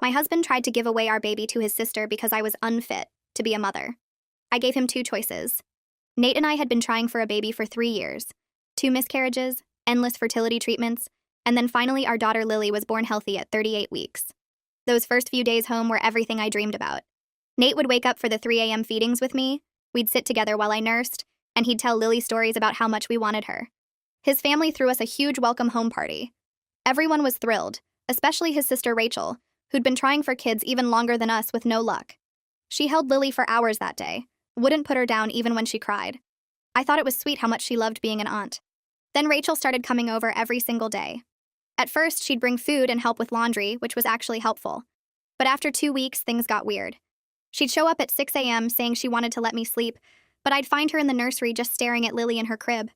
My husband tried to give away our baby to his sister because I was unfit to be a mother. I gave him two choices. Nate and I had been trying for a baby for 3 years, 2 miscarriages, endless fertility treatments, and then finally our daughter Lily was born healthy at 38 weeks. Those first few days home were everything I dreamed about. Nate would wake up for the 3 a.m. feedings with me, we'd sit together while I nursed, and he'd tell Lily stories about how much we wanted her. His family threw us a huge welcome home party. Everyone was thrilled, especially his sister Rachel, who'd been trying for kids even longer than us with no luck. She held Lily for hours that day, wouldn't put her down even when she cried. I thought it was sweet how much she loved being an aunt. Then Rachel started coming over every single day. At first, she'd bring food and help with laundry, which was actually helpful. But after 2 weeks, things got weird. She'd show up at 6 a.m. saying she wanted to let me sleep, but I'd find her in the nursery just staring at Lily in her crib.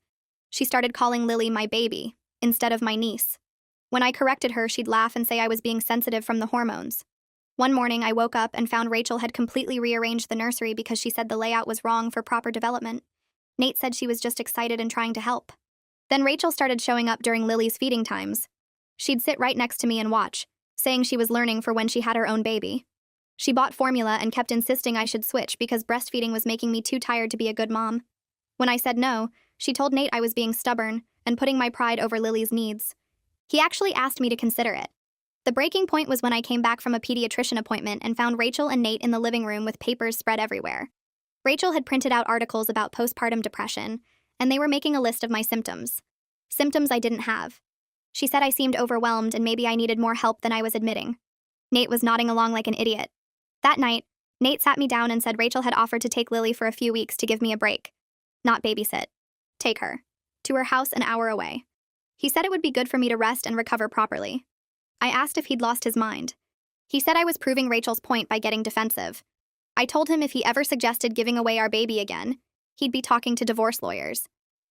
She started calling Lily my baby, instead of my niece. When I corrected her, she'd laugh and say I was being sensitive from the hormones. One morning, I woke up and found Rachel had completely rearranged the nursery because she said the layout was wrong for proper development. Nate said she was just excited and trying to help. Then Rachel started showing up during Lily's feeding times. She'd sit right next to me and watch, saying she was learning for when she had her own baby. She bought formula and kept insisting I should switch because breastfeeding was making me too tired to be a good mom. When I said no, she told Nate I was being stubborn and putting my pride over Lily's needs. He actually asked me to consider it. The breaking point was when I came back from a pediatrician appointment and found Rachel and Nate in the living room with papers spread everywhere. Rachel had printed out articles about postpartum depression, and they were making a list of my symptoms. Symptoms I didn't have. She said I seemed overwhelmed and maybe I needed more help than I was admitting. Nate was nodding along like an idiot. That night, Nate sat me down and said Rachel had offered to take Lily for a few weeks to give me a break. Not babysit. Take her. To her house an hour away. He said it would be good for me to rest and recover properly. I asked if he'd lost his mind. He said I was proving Rachel's point by getting defensive. I told him if he ever suggested giving away our baby again, he'd be talking to divorce lawyers.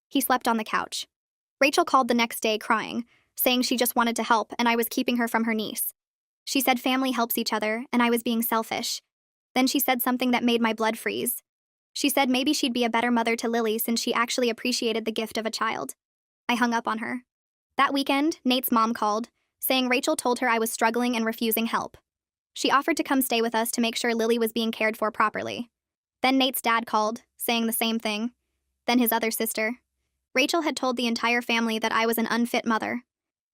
He slept on the couch. Rachel called the next day crying, saying she just wanted to help and I was keeping her from her niece. She said family helps each other and I was being selfish. Then she said something that made my blood freeze. She said maybe she'd be a better mother to Lily since she actually appreciated the gift of a child. I hung up on her. That weekend, Nate's mom called, saying Rachel told her I was struggling and refusing help. She offered to come stay with us to make sure Lily was being cared for properly. Then Nate's dad called, saying the same thing. Then his other sister. Rachel had told the entire family that I was an unfit mother.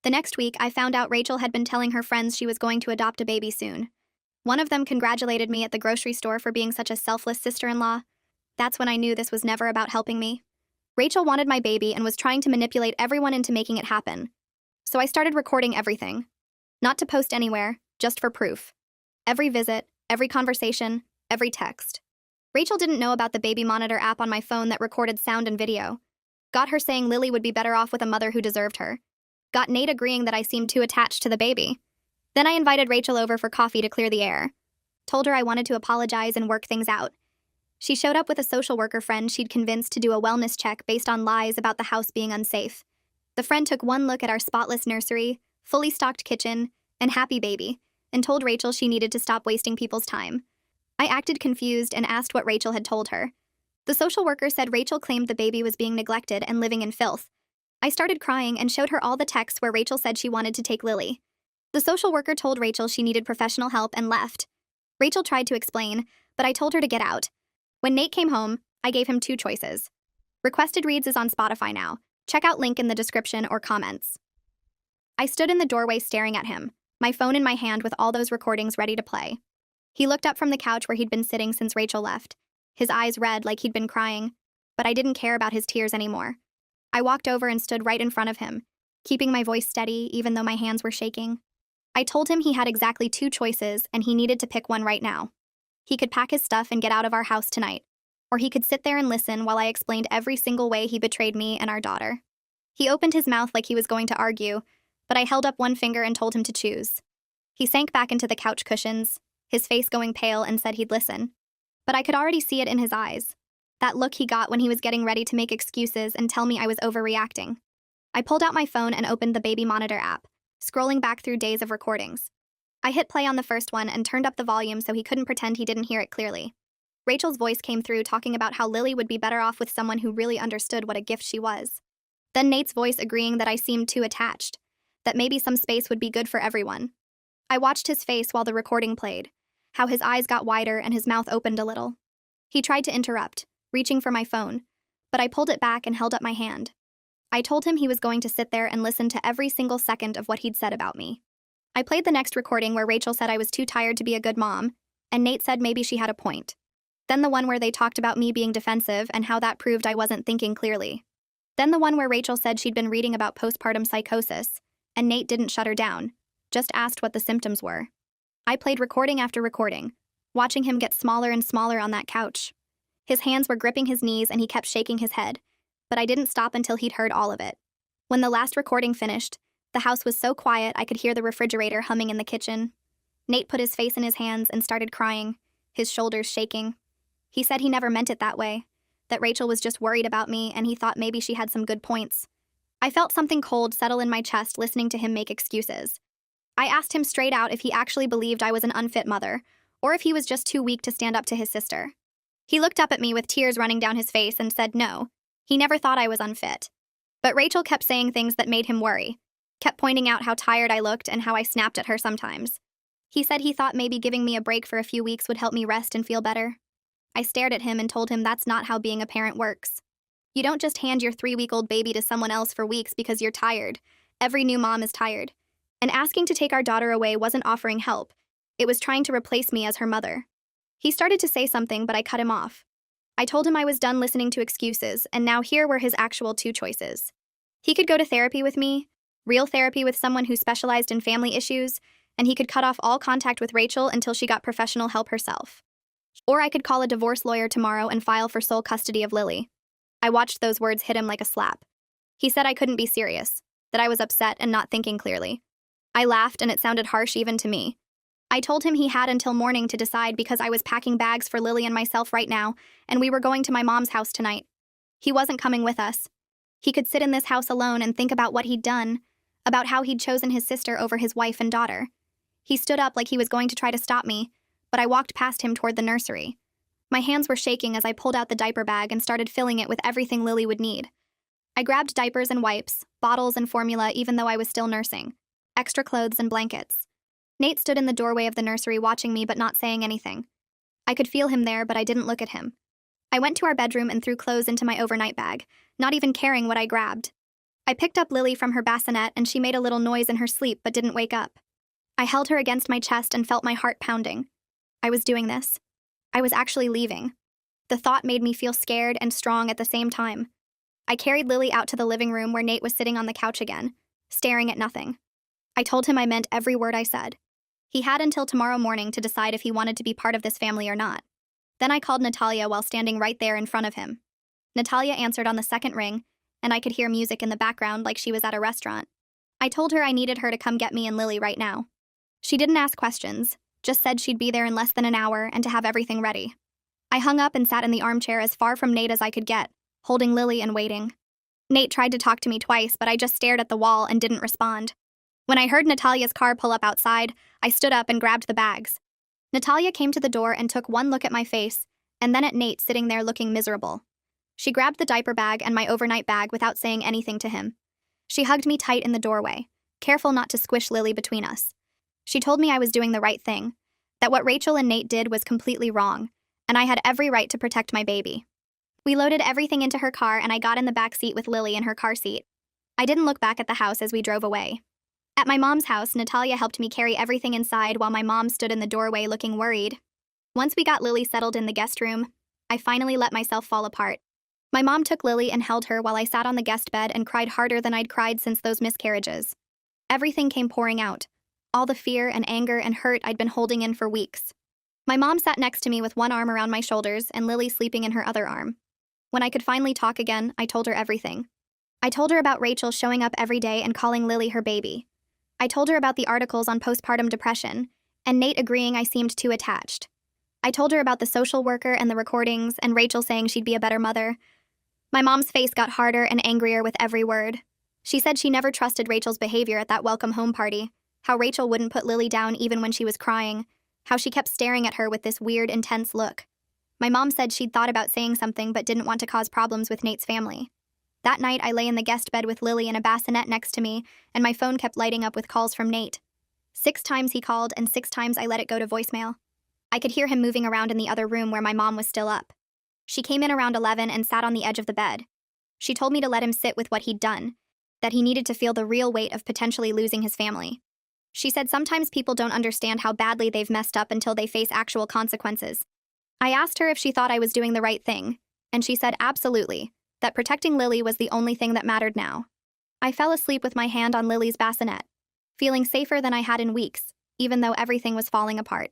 The next week, I found out Rachel had been telling her friends she was going to adopt a baby soon. One of them congratulated me at the grocery store for being such a selfless sister-in-law. That's when I knew this was never about helping me. Rachel wanted my baby and was trying to manipulate everyone into making it happen. So I started recording everything. Not to post anywhere, just for proof. Every visit, every conversation, every text. Rachel didn't know about the baby monitor app on my phone that recorded sound and video. Got her saying Lily would be better off with a mother who deserved her. Got Nate agreeing that I seemed too attached to the baby. Then I invited Rachel over for coffee to clear the air. Told her I wanted to apologize and work things out. She showed up with a social worker friend she'd convinced to do a wellness check based on lies about the house being unsafe. The friend took one look at our spotless nursery, fully stocked kitchen, and happy baby, and told Rachel she needed to stop wasting people's time. I acted confused and asked what Rachel had told her. The social worker said Rachel claimed the baby was being neglected and living in filth. I started crying and showed her all the texts where Rachel said she wanted to take Lily. The social worker told Rachel she needed professional help and left. Rachel tried to explain, but I told her to get out. When Nate came home, I gave him two choices. Requested Reads is on Spotify now. Check out link in the description or comments. I stood in the doorway staring at him, my phone in my hand with all those recordings ready to play. He looked up from the couch where he'd been sitting since Rachel left, his eyes red like he'd been crying, but I didn't care about his tears anymore. I walked over and stood right in front of him, keeping my voice steady even though my hands were shaking. I told him he had exactly two choices and he needed to pick one right now. He could pack his stuff and get out of our house tonight, or he could sit there and listen while I explained every single way he betrayed me and our daughter. He opened his mouth like he was going to argue, but I held up one finger and told him to choose. He sank back into the couch cushions, his face going pale, and said he'd listen. But I could already see it in his eyes. That look he got when he was getting ready to make excuses and tell me I was overreacting. I pulled out my phone and opened the baby monitor app, scrolling back through days of recordings. I hit play on the first one and turned up the volume so he couldn't pretend he didn't hear it clearly. Rachel's voice came through talking about how Lily would be better off with someone who really understood what a gift she was. Then Nate's voice agreeing that I seemed too attached, that maybe some space would be good for everyone. I watched his face while the recording played, how his eyes got wider and his mouth opened a little. He tried to interrupt, reaching for my phone, but I pulled it back and held up my hand. I told him he was going to sit there and listen to every single second of what he'd said about me. I played the next recording where Rachel said I was too tired to be a good mom, and Nate said maybe she had a point. Then the one where they talked about me being defensive and how that proved I wasn't thinking clearly. Then the one where Rachel said she'd been reading about postpartum psychosis, and Nate didn't shut her down, just asked what the symptoms were. I played recording after recording, watching him get smaller and smaller on that couch. His hands were gripping his knees and he kept shaking his head, but I didn't stop until he'd heard all of it. When the last recording finished, the house was so quiet I could hear the refrigerator humming in the kitchen. Nate put his face in his hands and started crying, his shoulders shaking. He said he never meant it that way, that Rachel was just worried about me and he thought maybe she had some good points. I felt something cold settle in my chest listening to him make excuses. I asked him straight out if he actually believed I was an unfit mother, or if he was just too weak to stand up to his sister. He looked up at me with tears running down his face and said no, he never thought I was unfit. But Rachel kept saying things that made him worry, kept pointing out how tired I looked and how I snapped at her sometimes. He said he thought maybe giving me a break for a few weeks would help me rest and feel better. I stared at him and told him that's not how being a parent works. You don't just hand your 3-week-old baby to someone else for weeks because you're tired. Every new mom is tired. And asking to take our daughter away wasn't offering help. It was trying to replace me as her mother. He started to say something, but I cut him off. I told him I was done listening to excuses, and now here were his actual 2 choices. He could go to therapy with me, real therapy with someone who specialized in family issues, and he could cut off all contact with Rachel until she got professional help herself. Or I could call a divorce lawyer tomorrow and file for sole custody of Lily. I watched those words hit him like a slap. He said I couldn't be serious, that I was upset and not thinking clearly. I laughed and it sounded harsh even to me. I told him he had until morning to decide because I was packing bags for Lily and myself right now, and we were going to my mom's house tonight. He wasn't coming with us. He could sit in this house alone and think about what he'd done, about how he'd chosen his sister over his wife and daughter. He stood up like he was going to try to stop me, but I walked past him toward the nursery. My hands were shaking as I pulled out the diaper bag and started filling it with everything Lily would need. I grabbed diapers and wipes, bottles and formula even though I was still nursing, extra clothes and blankets. Nate stood in the doorway of the nursery watching me but not saying anything. I could feel him there, but I didn't look at him. I went to our bedroom and threw clothes into my overnight bag, not even caring what I grabbed. I picked up Lily from her bassinet and she made a little noise in her sleep but didn't wake up. I held her against my chest and felt my heart pounding. I was doing this. I was actually leaving. The thought made me feel scared and strong at the same time. I carried Lily out to the living room where Nate was sitting on the couch again, staring at nothing. I told him I meant every word I said. He had until tomorrow morning to decide if he wanted to be part of this family or not. Then I called Natalia while standing right there in front of him. Natalia answered on the second ring, and I could hear music in the background like she was at a restaurant. I told her I needed her to come get me and Lily right now. She didn't ask questions, just said she'd be there in less than an hour and to have everything ready. I hung up and sat in the armchair as far from Nate as I could get, holding Lily and waiting. Nate tried to talk to me twice, but I just stared at the wall and didn't respond. When I heard Natalia's car pull up outside, I stood up and grabbed the bags. Natalia came to the door and took one look at my face, and then at Nate sitting there looking miserable. She grabbed the diaper bag and my overnight bag without saying anything to him. She hugged me tight in the doorway, careful not to squish Lily between us. She told me I was doing the right thing, that what Rachel and Nate did was completely wrong, and I had every right to protect my baby. We loaded everything into her car and I got in the back seat with Lily in her car seat. I didn't look back at the house as we drove away. At my mom's house, Natalia helped me carry everything inside while my mom stood in the doorway looking worried. Once we got Lily settled in the guest room, I finally let myself fall apart. My mom took Lily and held her while I sat on the guest bed and cried harder than I'd cried since those miscarriages. Everything came pouring out, all the fear and anger and hurt I'd been holding in for weeks. My mom sat next to me with one arm around my shoulders and Lily sleeping in her other arm. When I could finally talk again, I told her everything. I told her about Rachel showing up every day and calling Lily her baby. I told her about the articles on postpartum depression, and Nate agreeing I seemed too attached. I told her about the social worker and the recordings, and Rachel saying she'd be a better mother. My mom's face got harder and angrier with every word. She said she never trusted Rachel's behavior at that welcome home party, how Rachel wouldn't put Lily down even when she was crying, how she kept staring at her with this weird, intense look. My mom said she'd thought about saying something but didn't want to cause problems with Nate's family. That night, I lay in the guest bed with Lily in a bassinet next to me, and my phone kept lighting up with calls from Nate. 6 times he called, and 6 times I let it go to voicemail. I could hear him moving around in the other room where my mom was still up. She came in around 11 and sat on the edge of the bed. She told me to let him sit with what he'd done, that he needed to feel the real weight of potentially losing his family. She said sometimes people don't understand how badly they've messed up until they face actual consequences. I asked her if she thought I was doing the right thing, and she said absolutely, that protecting Lily was the only thing that mattered now. I fell asleep with my hand on Lily's bassinet, feeling safer than I had in weeks, even though everything was falling apart.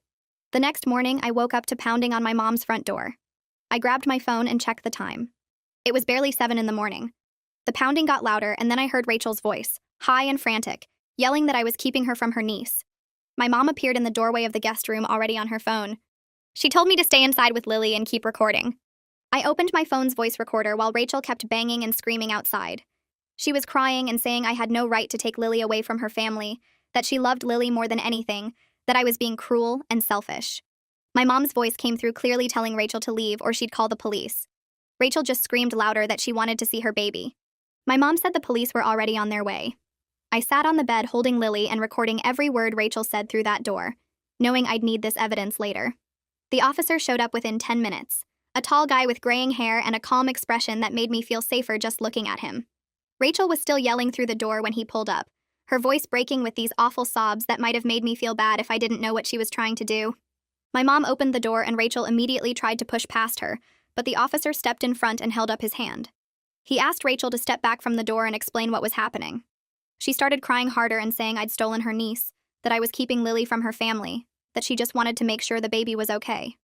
The next morning, I woke up to pounding on my mom's front door. I grabbed my phone and checked the time. It was barely 7 in the morning. The pounding got louder, and then I heard Rachel's voice, high and frantic, yelling that I was keeping her from her niece. My mom appeared in the doorway of the guest room already on her phone. She told me to stay inside with Lily and keep recording. I opened my phone's voice recorder while Rachel kept banging and screaming outside. She was crying and saying I had no right to take Lily away from her family, that she loved Lily more than anything, that I was being cruel and selfish. My mom's voice came through clearly telling Rachel to leave or she'd call the police. Rachel just screamed louder that she wanted to see her baby. My mom said the police were already on their way. I sat on the bed holding Lily and recording every word Rachel said through that door, knowing I'd need this evidence later. The officer showed up within 10 minutes, a tall guy with graying hair and a calm expression that made me feel safer just looking at him. Rachel was still yelling through the door when he pulled up, her voice breaking with these awful sobs that might have made me feel bad if I didn't know what she was trying to do. My mom opened the door and Rachel immediately tried to push past her, but the officer stepped in front and held up his hand. He asked Rachel to step back from the door and explain what was happening. She started crying harder and saying I'd stolen her niece, that I was keeping Lily from her family, that she just wanted to make sure the baby was okay.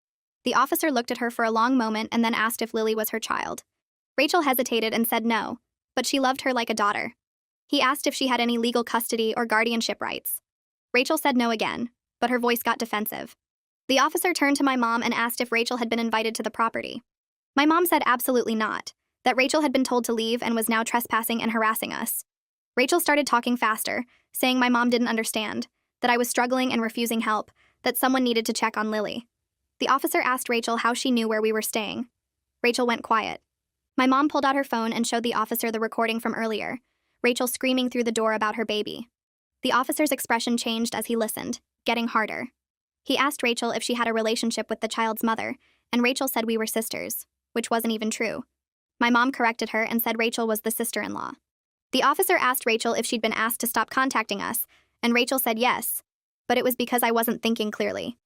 The officer looked at her for a long moment and then asked if Lily was her child. Rachel hesitated and said no, but she loved her like a daughter. He asked if she had any legal custody or guardianship rights. Rachel said no again, but her voice got defensive. The officer turned to my mom and asked if Rachel had been invited to the property. My mom said absolutely not, that Rachel had been told to leave and was now trespassing and harassing us. Rachel started talking faster, saying my mom didn't understand, that I was struggling and refusing help, that someone needed to check on Lily. The officer asked Rachel how she knew where we were staying. Rachel went quiet. My mom pulled out her phone and showed the officer the recording from earlier, Rachel screaming through the door about her baby. The officer's expression changed as he listened, getting harder. He asked Rachel if she had a relationship with the child's mother, and Rachel said we were sisters, which wasn't even true. My mom corrected her and said Rachel was the sister-in-law. The officer asked Rachel if she'd been asked to stop contacting us, and Rachel said yes, but it was because I wasn't thinking clearly.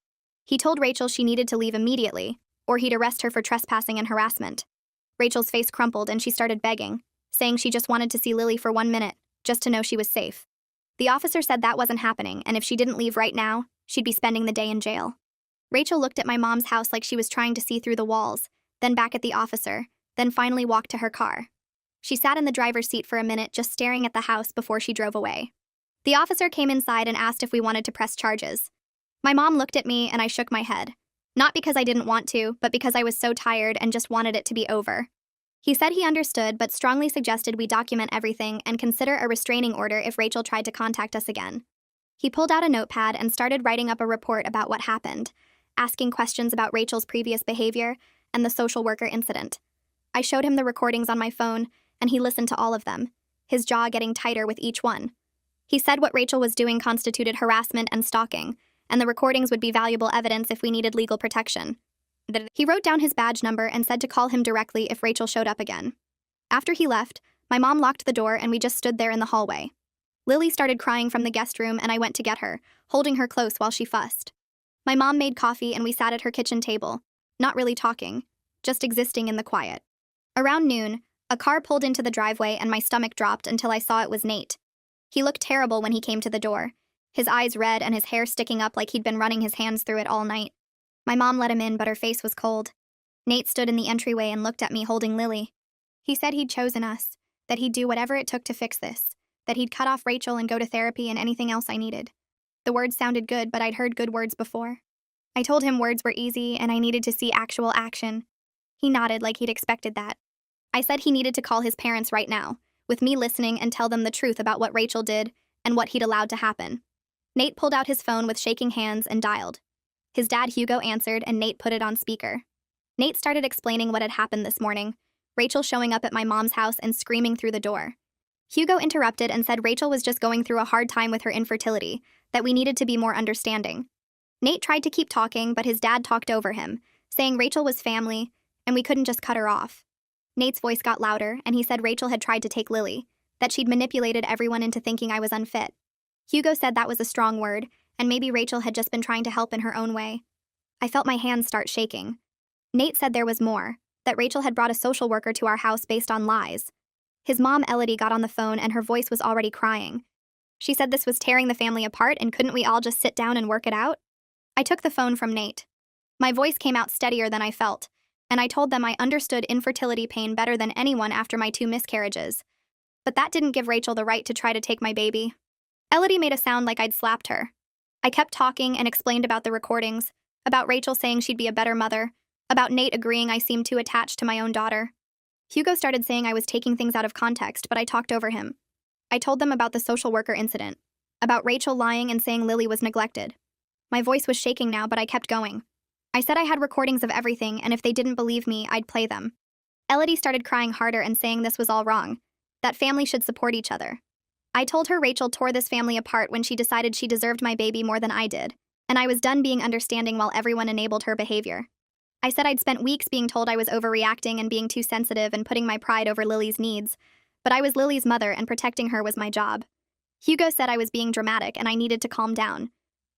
He told Rachel she needed to leave immediately, or he'd arrest her for trespassing and harassment. Rachel's face crumpled and she started begging, saying she just wanted to see Lily for 1 minute, just to know she was safe. The officer said that wasn't happening, and if she didn't leave right now, she'd be spending the day in jail. Rachel looked at my mom's house like she was trying to see through the walls, then back at the officer, then finally walked to her car. She sat in the driver's seat for a minute just staring at the house before she drove away. The officer came inside and asked if we wanted to press charges. My mom looked at me and I shook my head. Not because I didn't want to, but because I was so tired and just wanted it to be over. He said he understood but strongly suggested we document everything and consider a restraining order if Rachel tried to contact us again. He pulled out a notepad and started writing up a report about what happened, asking questions about Rachel's previous behavior and the social worker incident. I showed him the recordings on my phone, and he listened to all of them, his jaw getting tighter with each one. He said what Rachel was doing constituted harassment and stalking, and the recordings would be valuable evidence if we needed legal protection. He wrote down his badge number and said to call him directly if Rachel showed up again. After he left, my mom locked the door and we just stood there in the hallway. Lily started crying from the guest room and I went to get her, holding her close while she fussed. My mom made coffee and we sat at her kitchen table, not really talking, just existing in the quiet. Around noon, a car pulled into the driveway and my stomach dropped until I saw it was Nate. He looked terrible when he came to the door, his eyes red and his hair sticking up like he'd been running his hands through it all night. My mom let him in, but her face was cold. Nate stood in the entryway and looked at me holding Lily. He said he'd chosen us, that he'd do whatever it took to fix this, that he'd cut off Rachel and go to therapy and anything else I needed. The words sounded good, but I'd heard good words before. I told him words were easy and I needed to see actual action. He nodded like he'd expected that. I said he needed to call his parents right now, with me listening, and tell them the truth about what Rachel did and what he'd allowed to happen. Nate pulled out his phone with shaking hands and dialed. His dad Hugo answered and Nate put it on speaker. Nate started explaining what had happened this morning, Rachel showing up at my mom's house and screaming through the door. Hugo interrupted and said Rachel was just going through a hard time with her infertility, that we needed to be more understanding. Nate tried to keep talking, but his dad talked over him, saying Rachel was family, and we couldn't just cut her off. Nate's voice got louder, and he said Rachel had tried to take Lily, that she'd manipulated everyone into thinking I was unfit. Hugo said that was a strong word, and maybe Rachel had just been trying to help in her own way. I felt my hands start shaking. Nate said there was more, that Rachel had brought a social worker to our house based on lies. His mom, Elodie, got on the phone and her voice was already crying. She said this was tearing the family apart and couldn't we all just sit down and work it out? I took the phone from Nate. My voice came out steadier than I felt, and I told them I understood infertility pain better than anyone after my 2 miscarriages. But that didn't give Rachel the right to try to take my baby. Elodie made a sound like I'd slapped her. I kept talking and explained about the recordings, about Rachel saying she'd be a better mother, about Nate agreeing I seemed too attached to my own daughter. Hugo started saying I was taking things out of context, but I talked over him. I told them about the social worker incident, about Rachel lying and saying Lily was neglected. My voice was shaking now, but I kept going. I said I had recordings of everything, and if they didn't believe me, I'd play them. Elodie started crying harder and saying this was all wrong, that family should support each other. I told her Rachel tore this family apart when she decided she deserved my baby more than I did, and I was done being understanding while everyone enabled her behavior. I said I'd spent weeks being told I was overreacting and being too sensitive and putting my pride over Lily's needs, but I was Lily's mother and protecting her was my job. Hugo said I was being dramatic and I needed to calm down.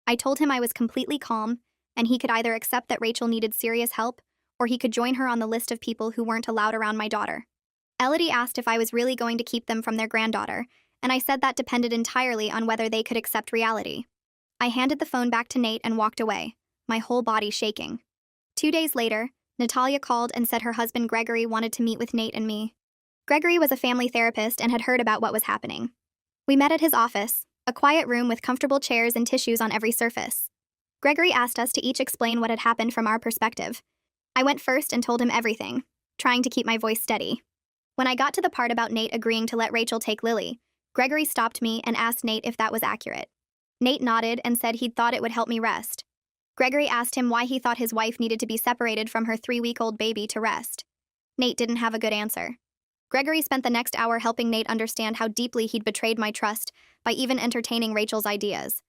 I told him I was completely calm, and he could either accept that Rachel needed serious help, or he could join her on the list of people who weren't allowed around my daughter. Elodie asked if I was really going to keep them from their granddaughter, and I said that depended entirely on whether they could accept reality. I handed the phone back to Nate and walked away, my whole body shaking. 2 days later, Natalia called and said her husband Gregory wanted to meet with Nate and me. Gregory was a family therapist and had heard about what was happening. We met at his office, a quiet room with comfortable chairs and tissues on every surface. Gregory asked us to each explain what had happened from our perspective. I went first and told him everything, trying to keep my voice steady. When I got to the part about Nate agreeing to let Rachel take Lily, Gregory stopped me and asked Nate if that was accurate. Nate nodded and said he'd thought it would help me rest. Gregory asked him why he thought his wife needed to be separated from her 3-week-old baby to rest. Nate didn't have a good answer. Gregory spent the next hour helping Nate understand how deeply he'd betrayed my trust by even entertaining Rachel's ideas.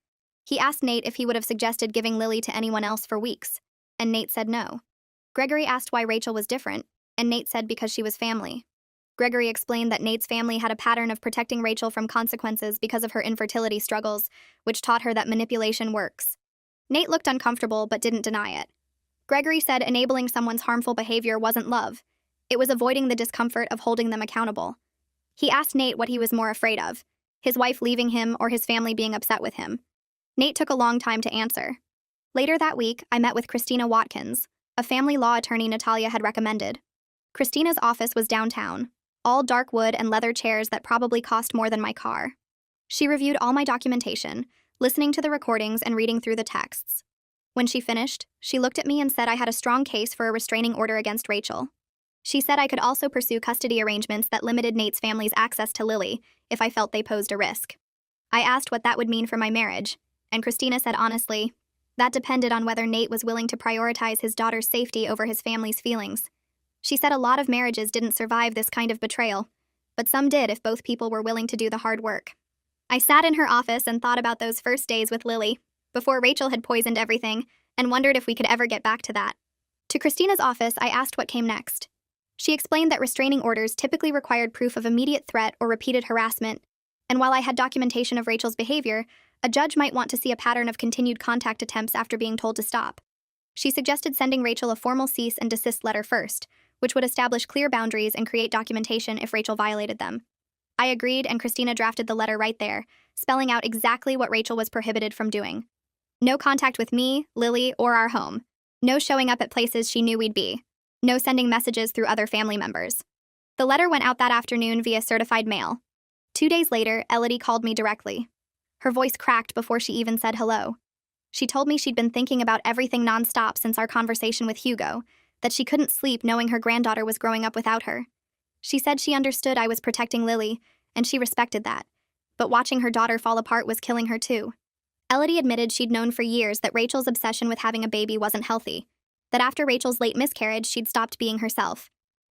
He asked Nate if he would have suggested giving Lily to anyone else for weeks, and Nate said no. Gregory asked why Rachel was different, and Nate said because she was family. Gregory explained that Nate's family had a pattern of protecting Rachel from consequences because of her infertility struggles, which taught her that manipulation works. Nate looked uncomfortable but didn't deny it. Gregory said enabling someone's harmful behavior wasn't love. It was avoiding the discomfort of holding them accountable. He asked Nate what he was more afraid of, his wife leaving him or his family being upset with him. Nate took a long time to answer. Later that week, I met with Christina Watkins, a family law attorney Natalia had recommended. Christina's office was downtown, all dark wood and leather chairs that probably cost more than my car. She reviewed all my documentation, listening to the recordings and reading through the texts. When she finished, she looked at me and said I had a strong case for a restraining order against Rachel. She said I could also pursue custody arrangements that limited Nate's family's access to Lily if I felt they posed a risk. I asked what that would mean for my marriage, and Christina said honestly, that depended on whether Nate was willing to prioritize his daughter's safety over his family's feelings. She said a lot of marriages didn't survive this kind of betrayal, but some did if both people were willing to do the hard work. I sat in her office and thought about those first days with Lily, before Rachel had poisoned everything, and wondered if we could ever get back to that. To Christina's office, I asked what came next. She explained that restraining orders typically required proof of immediate threat or repeated harassment, and while I had documentation of Rachel's behavior, a judge might want to see a pattern of continued contact attempts after being told to stop. She suggested sending Rachel a formal cease and desist letter first, which would establish clear boundaries and create documentation if Rachel violated them. I agreed, and Christina drafted the letter right there, spelling out exactly what Rachel was prohibited from doing. No contact with me, Lily, or our home. No showing up at places she knew we'd be. No sending messages through other family members. The letter went out that afternoon via certified mail. 2 days later, Elodie called me directly. Her voice cracked before she even said hello. She told me she'd been thinking about everything nonstop since our conversation with Hugo, that she couldn't sleep knowing her granddaughter was growing up without her. She said she understood I was protecting Lily, and she respected that, but watching her daughter fall apart was killing her too. Elodie admitted she'd known for years that Rachel's obsession with having a baby wasn't healthy, that after Rachel's late miscarriage she'd stopped being herself.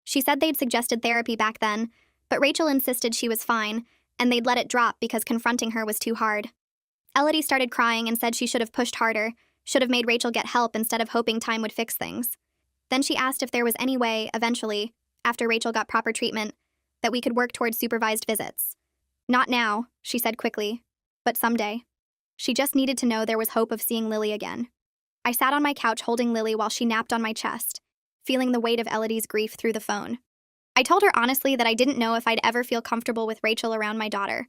She said they'd suggested therapy back then, But Rachel insisted she was fine, and they'd let it drop because confronting her was too hard. Elodie started crying and said she should have pushed harder, should have made Rachel get help instead of hoping time would fix things. Then she asked if there was any way, eventually, after Rachel got proper treatment, that we could work towards supervised visits. Not now, she said quickly, but someday. She just needed to know there was hope of seeing Lily again. I sat on my couch holding Lily while she napped on my chest, feeling the weight of Elodie's grief through the phone. I told her honestly that I didn't know if I'd ever feel comfortable with Rachel around my daughter.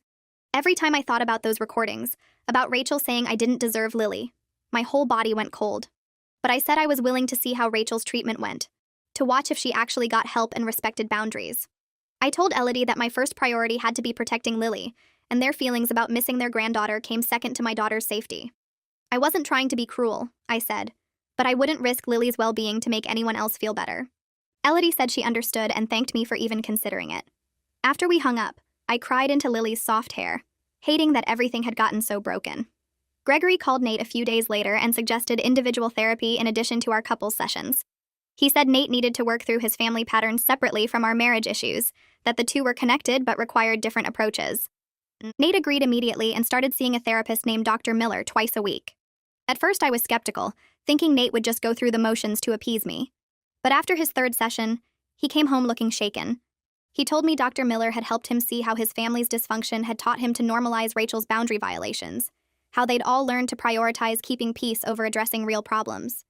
Every time I thought about those recordings, about Rachel saying I didn't deserve Lily, my whole body went cold. But I said I was willing to see how Rachel's treatment went, to watch if she actually got help and respected boundaries. I told Elodie that my first priority had to be protecting Lily, and their feelings about missing their granddaughter came second to my daughter's safety. I wasn't trying to be cruel, I said, but I wouldn't risk Lily's well-being to make anyone else feel better. Elodie said she understood and thanked me for even considering it. After we hung up, I cried into Lily's soft hair, hating that everything had gotten so broken. Gregory called Nate a few days later and suggested individual therapy in addition to our couples sessions. He said Nate needed to work through his family patterns separately from our marriage issues, that the two were connected but required different approaches. Nate agreed immediately and started seeing a therapist named Dr. Miller twice a week. At first I was skeptical, thinking Nate would just go through the motions to appease me. But after his third session, he came home looking shaken. He told me Dr. Miller had helped him see how his family's dysfunction had taught him to normalize Rachel's boundary violations, how they'd all learned to prioritize keeping peace over addressing real problems.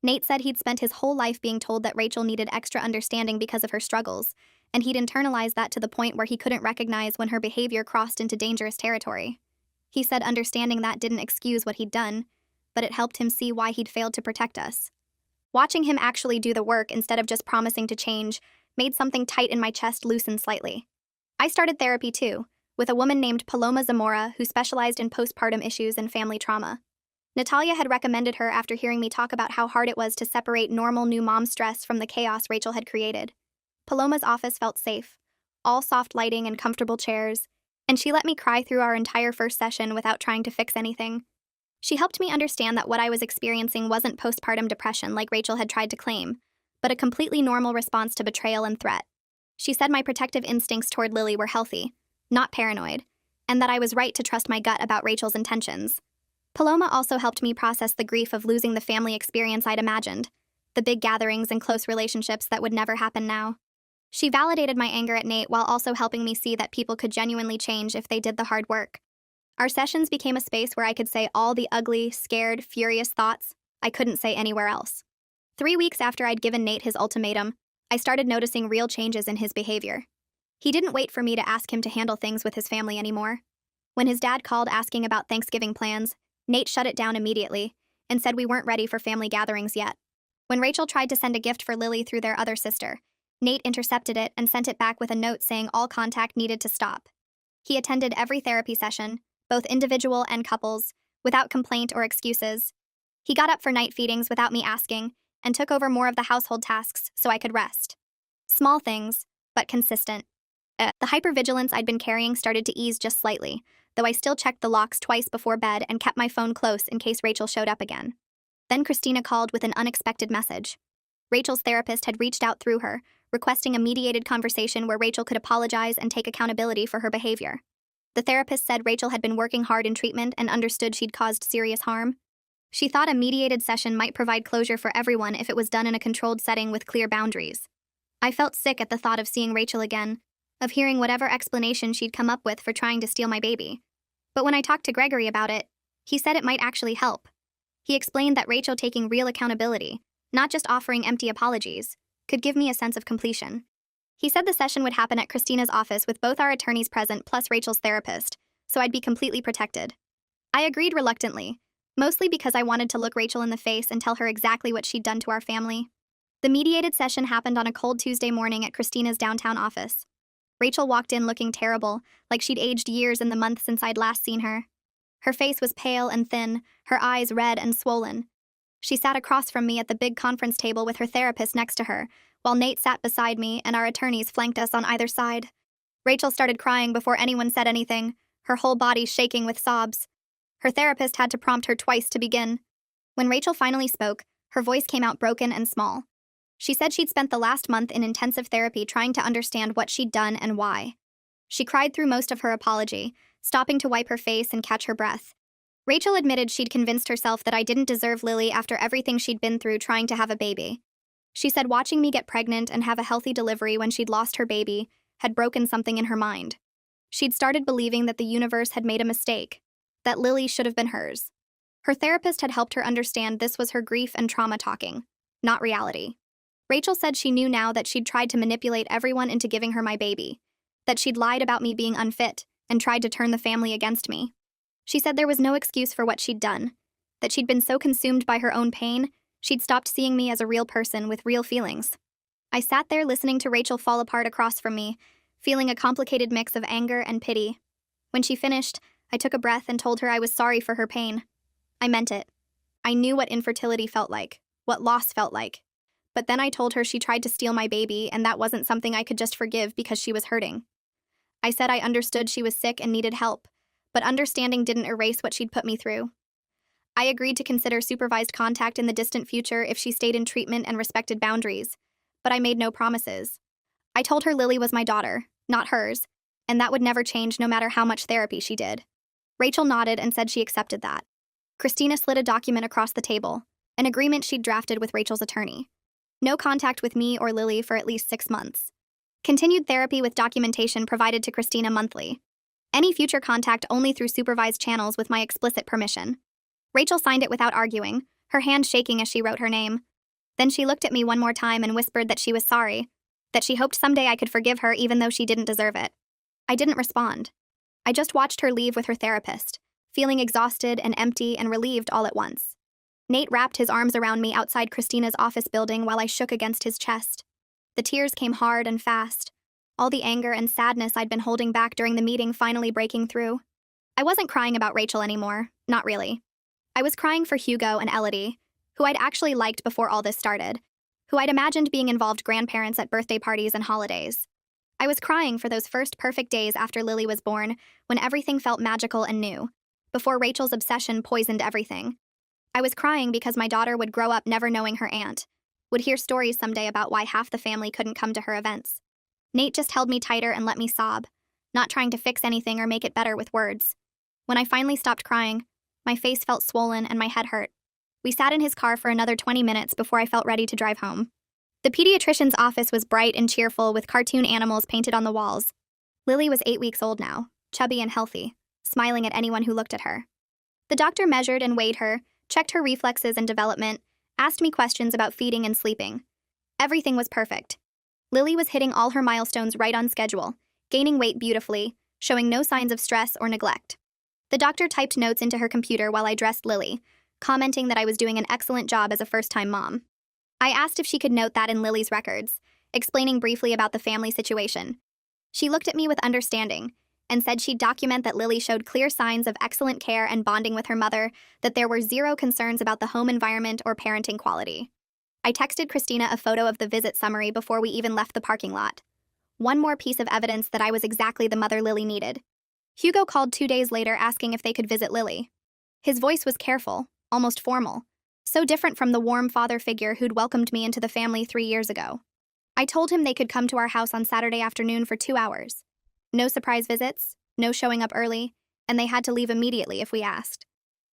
Nate said he'd spent his whole life being told that Rachel needed extra understanding because of her struggles, and he'd internalized that to the point where he couldn't recognize when her behavior crossed into dangerous territory. He said understanding that didn't excuse what he'd done, but it helped him see why he'd failed to protect us. Watching him actually do the work instead of just promising to change made something tight in my chest loosen slightly. I started therapy too, with a woman named Paloma Zamora who specialized in postpartum issues and family trauma. Natalia had recommended her after hearing me talk about how hard it was to separate normal new mom stress from the chaos Rachel had created. Paloma's office felt safe, all soft lighting and comfortable chairs, and she let me cry through our entire first session without trying to fix anything. She helped me understand that what I was experiencing wasn't postpartum depression like Rachel had tried to claim, but a completely normal response to betrayal and threat. She said my protective instincts toward Lily were healthy, not paranoid, and that I was right to trust my gut about Rachel's intentions. Paloma also helped me process the grief of losing the family experience I'd imagined, the big gatherings and close relationships that would never happen now. She validated my anger at Nate while also helping me see that people could genuinely change if they did the hard work. Our sessions became a space where I could say all the ugly, scared, furious thoughts I couldn't say anywhere else. 3 weeks after I'd given Nate his ultimatum, I started noticing real changes in his behavior. He didn't wait for me to ask him to handle things with his family anymore. When his dad called asking about Thanksgiving plans, Nate shut it down immediately and said we weren't ready for family gatherings yet. When Rachel tried to send a gift for Lily through their other sister, Nate intercepted it and sent it back with a note saying all contact needed to stop. He attended every therapy session, both individual and couples, without complaint or excuses. He got up for night feedings without me asking and took over more of the household tasks so I could rest. Small things, but consistent. The hypervigilance I'd been carrying started to ease just slightly, though I still checked the locks twice before bed and kept my phone close in case Rachel showed up again. Then Christina called with an unexpected message. Rachel's therapist had reached out through her, requesting a mediated conversation where Rachel could apologize and take accountability for her behavior. The therapist said Rachel had been working hard in treatment and understood she'd caused serious harm. She thought a mediated session might provide closure for everyone if it was done in a controlled setting with clear boundaries. I felt sick at the thought of seeing Rachel again, of hearing whatever explanation she'd come up with for trying to steal my baby. But when I talked to Gregory about it, he said it might actually help. He explained that Rachel taking real accountability, not just offering empty apologies, could give me a sense of completion. He said the session would happen at Christina's office with both our attorneys present plus Rachel's therapist, so I'd be completely protected. I agreed reluctantly, mostly because I wanted to look Rachel in the face and tell her exactly what she'd done to our family. The mediated session happened on a cold Tuesday morning at Christina's downtown office. Rachel walked in looking terrible, like she'd aged years in the month since I'd last seen her. Her face was pale and thin, her eyes red and swollen. She sat across from me at the big conference table with her therapist next to her, while Nate sat beside me and our attorneys flanked us on either side. Rachel started crying before anyone said anything, her whole body shaking with sobs. Her therapist had to prompt her twice to begin. When Rachel finally spoke, her voice came out broken and small. She said she'd spent the last month in intensive therapy trying to understand what she'd done and why. She cried through most of her apology, stopping to wipe her face and catch her breath. Rachel admitted she'd convinced herself that I didn't deserve Lily after everything she'd been through trying to have a baby. She said watching me get pregnant and have a healthy delivery when she'd lost her baby had broken something in her mind. She'd started believing that the universe had made a mistake, that Lily should have been hers. Her therapist had helped her understand this was her grief and trauma talking, not reality. Rachel said she knew now that she'd tried to manipulate everyone into giving her my baby, that she'd lied about me being unfit and tried to turn the family against me. She said there was no excuse for what she'd done, that she'd been so consumed by her own pain, she'd stopped seeing me as a real person with real feelings. I sat there listening to Rachel fall apart across from me, feeling a complicated mix of anger and pity. When she finished, I took a breath and told her I was sorry for her pain. I meant it. I knew what infertility felt like, what loss felt like. But then I told her she tried to steal my baby and that wasn't something I could just forgive because she was hurting. I said I understood she was sick and needed help, but understanding didn't erase what she'd put me through. I agreed to consider supervised contact in the distant future if she stayed in treatment and respected boundaries, but I made no promises. I told her Lily was my daughter, not hers, and that would never change no matter how much therapy she did. Rachel nodded and said she accepted that. Christina slid a document across the table, an agreement she'd drafted with Rachel's attorney. No contact with me or Lily for at least 6 months. Continued therapy with documentation provided to Christina monthly. Any future contact only through supervised channels with my explicit permission. Rachel signed it without arguing, her hand shaking as she wrote her name. Then she looked at me one more time and whispered that she was sorry, that she hoped someday I could forgive her even though she didn't deserve it. I didn't respond. I just watched her leave with her therapist, feeling exhausted and empty and relieved all at once. Nate wrapped his arms around me outside Christina's office building while I shook against his chest. The tears came hard and fast, all the anger and sadness I'd been holding back during the meeting finally breaking through. I wasn't crying about Rachel anymore, not really. I was crying for Hugo and Elodie, who I'd actually liked before all this started, who I'd imagined being involved grandparents at birthday parties and holidays. I was crying for those first perfect days after Lily was born, when everything felt magical and new, before Rachel's obsession poisoned everything. I was crying because my daughter would grow up never knowing her aunt, would hear stories someday about why half the family couldn't come to her events. Nate just held me tighter and let me sob, not trying to fix anything or make it better with words. When I finally stopped crying, my face felt swollen and my head hurt. We sat in his car for another 20 minutes before I felt ready to drive home. The pediatrician's office was bright and cheerful with cartoon animals painted on the walls. Lily was 8 weeks old now, chubby and healthy, smiling at anyone who looked at her. The doctor measured and weighed her, checked her reflexes and development, asked me questions about feeding and sleeping. Everything was perfect. Lily was hitting all her milestones right on schedule, gaining weight beautifully, showing no signs of stress or neglect. The doctor typed notes into her computer while I dressed Lily, commenting that I was doing an excellent job as a first-time mom. I asked if she could note that in Lily's records, explaining briefly about the family situation. She looked at me with understanding and said she'd document that Lily showed clear signs of excellent care and bonding with her mother, that there were zero concerns about the home environment or parenting quality. I texted Christina a photo of the visit summary before we even left the parking lot. One more piece of evidence that I was exactly the mother Lily needed. Hugo called 2 days later asking if they could visit Lily. His voice was careful, almost formal, so different from the warm father figure who'd welcomed me into the family 3 years ago. I told him they could come to our house on Saturday afternoon for 2 hours. No surprise visits, no showing up early, and they had to leave immediately if we asked.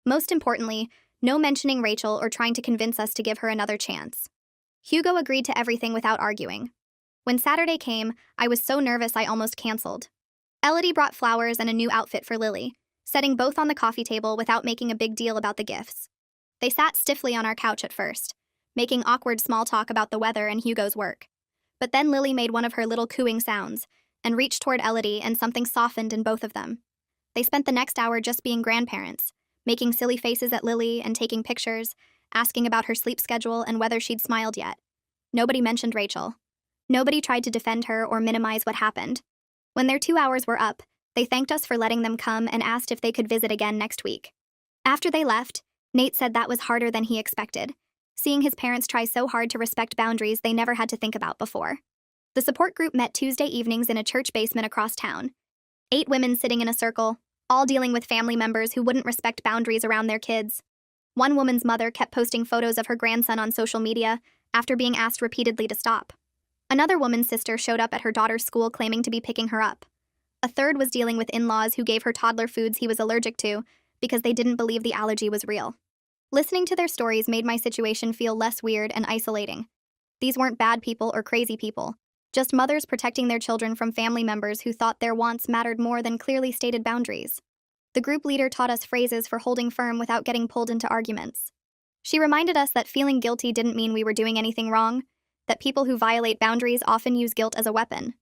Most importantly, no mentioning Rachel or trying to convince us to give her another chance. Hugo agreed to everything without arguing. When Saturday came, I was so nervous I almost canceled. Elodie brought flowers and a new outfit for Lily, setting both on the coffee table without making a big deal about the gifts. They sat stiffly on our couch at first, making awkward small talk about the weather and Hugo's work. But then Lily made one of her little cooing sounds and reached toward Elodie, and something softened in both of them. They spent the next hour just being grandparents, making silly faces at Lily and taking pictures, asking about her sleep schedule and whether she'd smiled yet. Nobody mentioned Rachel. Nobody tried to defend her or minimize what happened. When their 2 hours were up, they thanked us for letting them come and asked if they could visit again next week. After they left, Nate said that was harder than he expected, seeing his parents try so hard to respect boundaries they never had to think about before. The support group met Tuesday evenings in a church basement across town. 8 women sitting in a circle, all dealing with family members who wouldn't respect boundaries around their kids. One woman's mother kept posting photos of her grandson on social media after being asked repeatedly to stop. Another woman's sister showed up at her daughter's school claiming to be picking her up. A third was dealing with in-laws who gave her toddler foods he was allergic to because they didn't believe the allergy was real. Listening to their stories made my situation feel less weird and isolating. These weren't bad people or crazy people, just mothers protecting their children from family members who thought their wants mattered more than clearly stated boundaries. The group leader taught us phrases for holding firm without getting pulled into arguments. She reminded us that feeling guilty didn't mean we were doing anything wrong, that people who violate boundaries often use guilt as a weapon.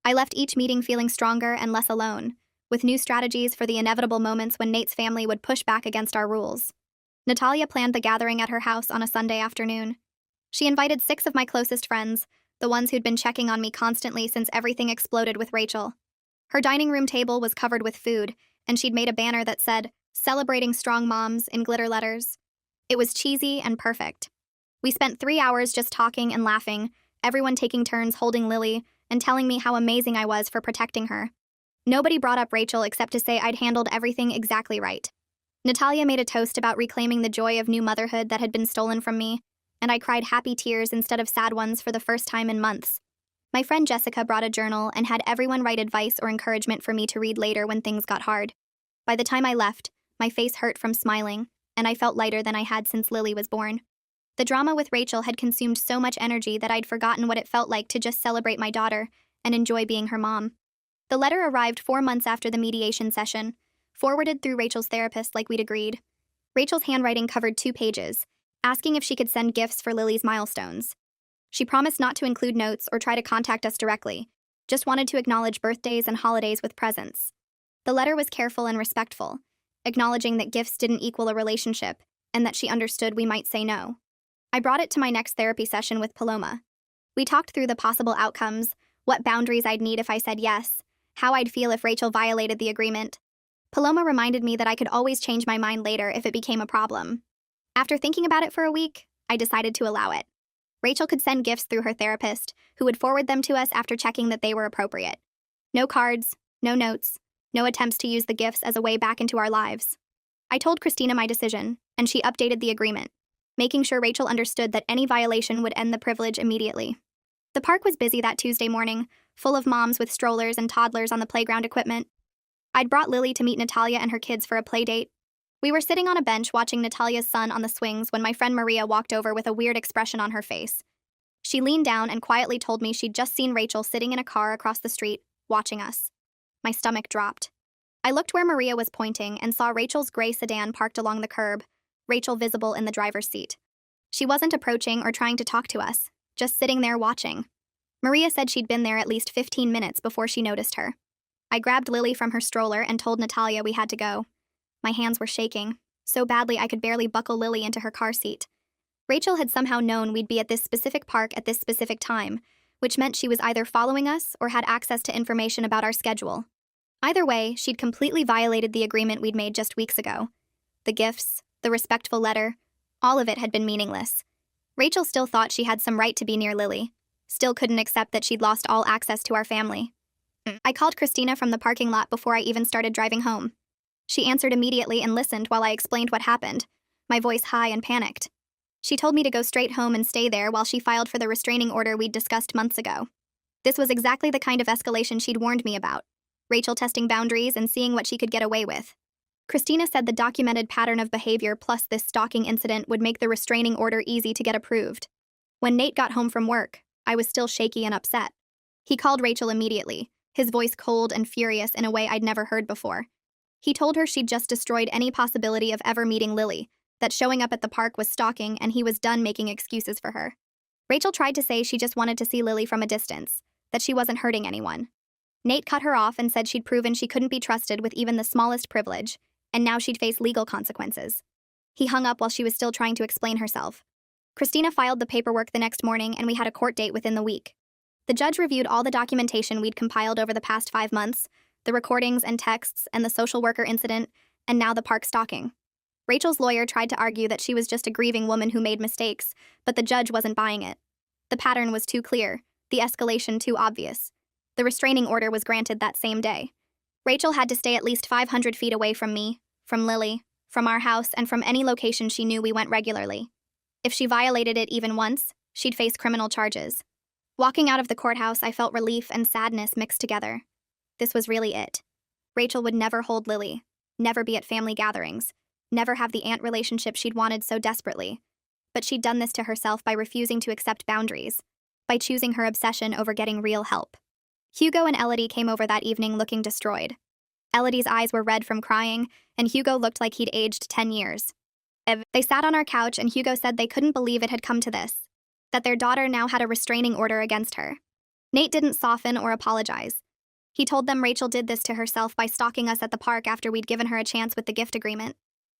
I left each meeting feeling stronger and less alone, with new strategies for the inevitable moments when Nate's family would push back against our rules. Natalia planned the gathering at her house on a Sunday afternoon. She invited 6 of my closest friends, the ones who'd been checking on me constantly since everything exploded with Rachel. Her dining room table was covered with food, and she'd made a banner that said, "Celebrating Strong Moms" in glitter letters. It was cheesy and perfect. We spent 3 hours just talking and laughing, everyone taking turns holding Lily and telling me how amazing I was for protecting her. Nobody brought up Rachel except to say I'd handled everything exactly right. Natalia made a toast about reclaiming the joy of new motherhood that had been stolen from me, and I cried happy tears instead of sad ones for the first time in months. My friend Jessica brought a journal and had everyone write advice or encouragement for me to read later when things got hard. By the time I left, my face hurt from smiling, and I felt lighter than I had since Lily was born. The drama with Rachel had consumed so much energy that I'd forgotten what it felt like to just celebrate my daughter and enjoy being her mom. The letter arrived 4 months after the mediation session, forwarded through Rachel's therapist like we'd agreed. Rachel's handwriting covered 2 pages, asking if she could send gifts for Lily's milestones. She promised not to include notes or try to contact us directly, just wanted to acknowledge birthdays and holidays with presents. The letter was careful and respectful, acknowledging that gifts didn't equal a relationship and that she understood we might say no. I brought it to my next therapy session with Paloma. We talked through the possible outcomes, what boundaries I'd need if I said yes, how I'd feel if Rachel violated the agreement. Paloma reminded me that I could always change my mind later if it became a problem. After thinking about it for a week, I decided to allow it. Rachel could send gifts through her therapist, who would forward them to us after checking that they were appropriate. No cards, no notes, no attempts to use the gifts as a way back into our lives. I told Christina my decision, and she updated the agreement, making sure Rachel understood that any violation would end the privilege immediately. The park was busy that Tuesday morning, full of moms with strollers and toddlers on the playground equipment. I'd brought Lily to meet Natalia and her kids for a play date. We were sitting on a bench watching Natalia's son on the swings when my friend Maria walked over with a weird expression on her face. She leaned down and quietly told me she'd just seen Rachel sitting in a car across the street, watching us. My stomach dropped. I looked where Maria was pointing and saw Rachel's gray sedan parked along the curb, Rachel visible in the driver's seat. She wasn't approaching or trying to talk to us, just sitting there watching. Maria said she'd been there at least 15 minutes before she noticed her. I grabbed Lily from her stroller and told Natalia we had to go. My hands were shaking, so badly I could barely buckle Lily into her car seat. Rachel had somehow known we'd be at this specific park at this specific time, which meant she was either following us or had access to information about our schedule. Either way, she'd completely violated the agreement we'd made just weeks ago. The gifts, the respectful letter, all of it had been meaningless. Rachel still thought she had some right to be near Lily, still couldn't accept that she'd lost all access to our family. I called Christina from the parking lot before I even started driving home. She answered immediately and listened while I explained what happened, my voice high and panicked. She told me to go straight home and stay there while she filed for the restraining order we'd discussed months ago. This was exactly the kind of escalation she'd warned me about, Rachel testing boundaries and seeing what she could get away with. Christina said the documented pattern of behavior plus this stalking incident would make the restraining order easy to get approved. When Nate got home from work, I was still shaky and upset. He called Rachel immediately, his voice cold and furious in a way I'd never heard before. He told her she'd just destroyed any possibility of ever meeting Lily, that showing up at the park was stalking and he was done making excuses for her. Rachel tried to say she just wanted to see Lily from a distance, that she wasn't hurting anyone. Nate cut her off and said she'd proven she couldn't be trusted with even the smallest privilege, and now she'd face legal consequences. He hung up while she was still trying to explain herself. Christina filed the paperwork the next morning and we had a court date within the week. The judge reviewed all the documentation we'd compiled over the past 5 months, the recordings and texts and the social worker incident, and now the park stalking. Rachel's lawyer tried to argue that she was just a grieving woman who made mistakes, but the judge wasn't buying it. The pattern was too clear, the escalation too obvious. The restraining order was granted that same day. Rachel had to stay at least 500 feet away from me, from Lily, from our house, and from any location she knew we went regularly. If she violated it even once, she'd face criminal charges. Walking out of the courthouse, I felt relief and sadness mixed together. This was really it. Rachel would never hold Lily, never be at family gatherings, never have the aunt relationship she'd wanted so desperately. But she'd done this to herself by refusing to accept boundaries, by choosing her obsession over getting real help. Hugo and Elodie came over that evening looking destroyed. Elodie's eyes were red from crying, and Hugo looked like he'd aged 10 years. They sat on our couch, and Hugo said they couldn't believe it had come to this, that their daughter now had a restraining order against her. Nate didn't soften or apologize. He told them Rachel did this to herself by stalking us at the park after we'd given her a chance with the gift agreement.